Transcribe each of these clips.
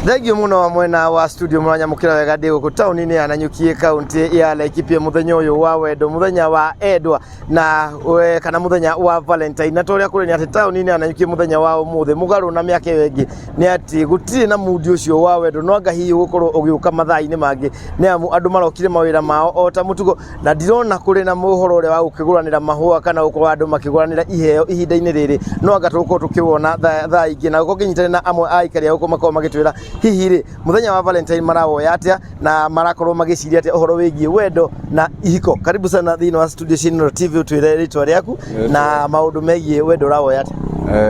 Thegio muno mwena wa studio mwanya mukira wega ndi guku tauni-ini ya Nanyuki county ya Laikipia muthenya uyu wa wendo muthenya wa endwa na kana muthenya wa Valentine na toria kuri ni ati tauni-ini ya Nanyuki muthenya wa umuthi mugaru na miaka wengi ni ati gutiri na mudi ucio wa wendo no anga hihi gukorwo ugiuka mathaa-ini mangi ni amu andu marokire mawira mao o ta mutugo na ndirona kuri na muhoro ure wa gukiguranira mahua kana gukorwo andu makiguranira iheo ihinda-ini riri no anga tuko tukiwona thaa ingi na guko kinyitane na amwe aikari guko makoma magitwira hihi ri muthenya wa Valentine marawoya atia na marakorwo magiciria atia uhoro wigie wendo na ihiko. Karibu sana thini wa studio Shinro TV utwire ritwa riaku na maundu megie wendo rawoya atia.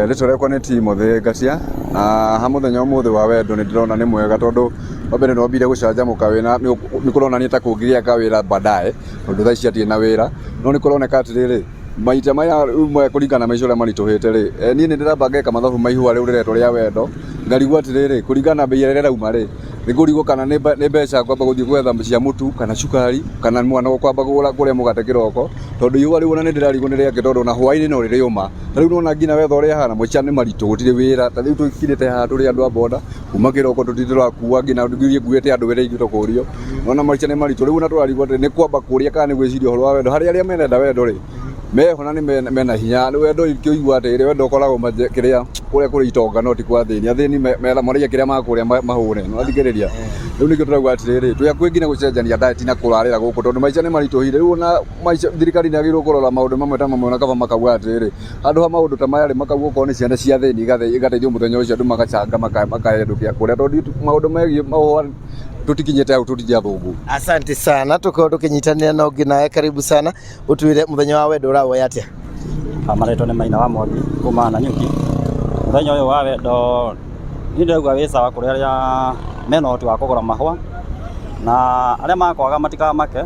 Ritwa riakwa ni Timothy Gacia na ha muthenya umuthi wa wendo ni ndirona ni mwega tondu wabere no mbire gucanjamuka wina ni kurona ni ta kungiria kawira baadaye tondu thaici atie na wira no ni kuroneka atiriri maita maya umwe kuringana maicura marituhite ri ni ndirabanga mathabu maihua riu riretwo ria wendo ngarigwa atiriri kuringana bei ria rauma ri ni kurigwo kana ni mbeca kwamba guthii gwetha cia mutu kana cukari kana mwana kwamba kugura kuria mugate kiroko tondu iwa riu na ni ndirarigwo ni riake tondu na hwaini no ririuma riu nona ngina wetha uria hana mwica ni maritu gutire wira ta riu tukirite ha turi andu a boda kuma kiroko tutitira kuwa ngina ngirie nguete andu wira ingito kurio nona maica ni maritu riu na turarigwo ni kwamba kuria kana ni gwiciria horo wa wendo hari aria menenda wendo ri mehona ni mena hinya ni wendo ikioigwa atiri wendo koragwo kiria kuria kuri itonga no ti kwa thini athini mera maria kiria makuria mahure no athikiriria riu nikio turagwa atiriri tuya kwingina gucenjania diet na kurarira guku tondu maica ni marituhire riu na maica thirikari ni agirwo kurora maundu mamwe ta mamwe na kaba makagwa atiriri andu ha maundu ta maya ri makagwa ko ni ciana cia thini igateithio muthenya ucio andu magacanga makaendukia kuria tondu maundu megie maho tutikinyete au tutija thungu. Asante sana tuko tukinyitanira na ungi nawe karibu sana utwire muthenya wa wendo rawoya atia. Amaretwo ni Maina wa Mwangi kuma Nanyuki muthenya uyu wa wendo ni ndirauga wi sawa kuri aria mena uhoti wa kugura mahua na aria makwaga matikamake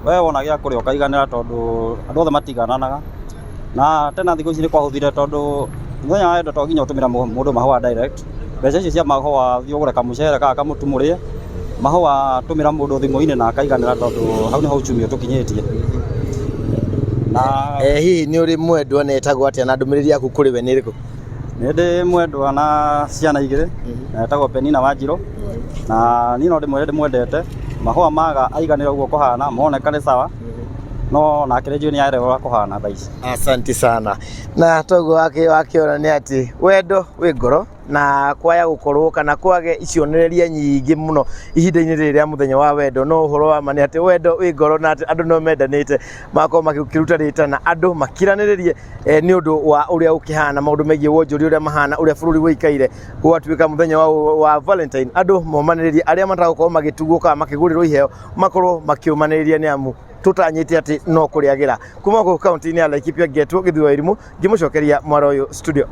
we wona gia kuri ukaiganira tondu andu othe matigananaga na tena thiku ici ni kwahuthire tondu muthenya wa wendo to nginya utumira mundu mahua direct mbeca ici cia mahua thi ugure kamucere ka kamutumurie mahua tumira mundu thimu-ini na akaiganira tondu hau ni ho uchumi tukinyitie na hihi ni uri mwendwa na etagwo atia na ndumiriri yaku kuri we ni riku? Ni ndi mwendwa na ciana igiri na etagwo Penina Wanjiru na ni no ndimwendete mahua maga aiganira uguo kuhana monekane sawa no na kirejo ni aire wa kuhana thaici. Asante sana na togo wake wakiona ni ati wendo wi ngoro na kwaya gukorwo kana kwage icionereria nyingi muno ihinda-ini riria muthenya wa wendo no uhoro wa mani ati wendo wi ngoro na ati andu no mendanite mako makiruta na andu makiraniririe ni undu wa uria ukihana maundu megie wonjuri uria mahana uria bururi wikaire gwatuika muthenya wa Valentine andu momaniririe aria mataragukorwo magituguka makigurirwo iheo makorwo makiumaniriria ni amu tutanyite ati no kuriagira kuma ku county-ini ya Laikipia getwo githuwa irimu ngimucokeria mwaro uyu studio.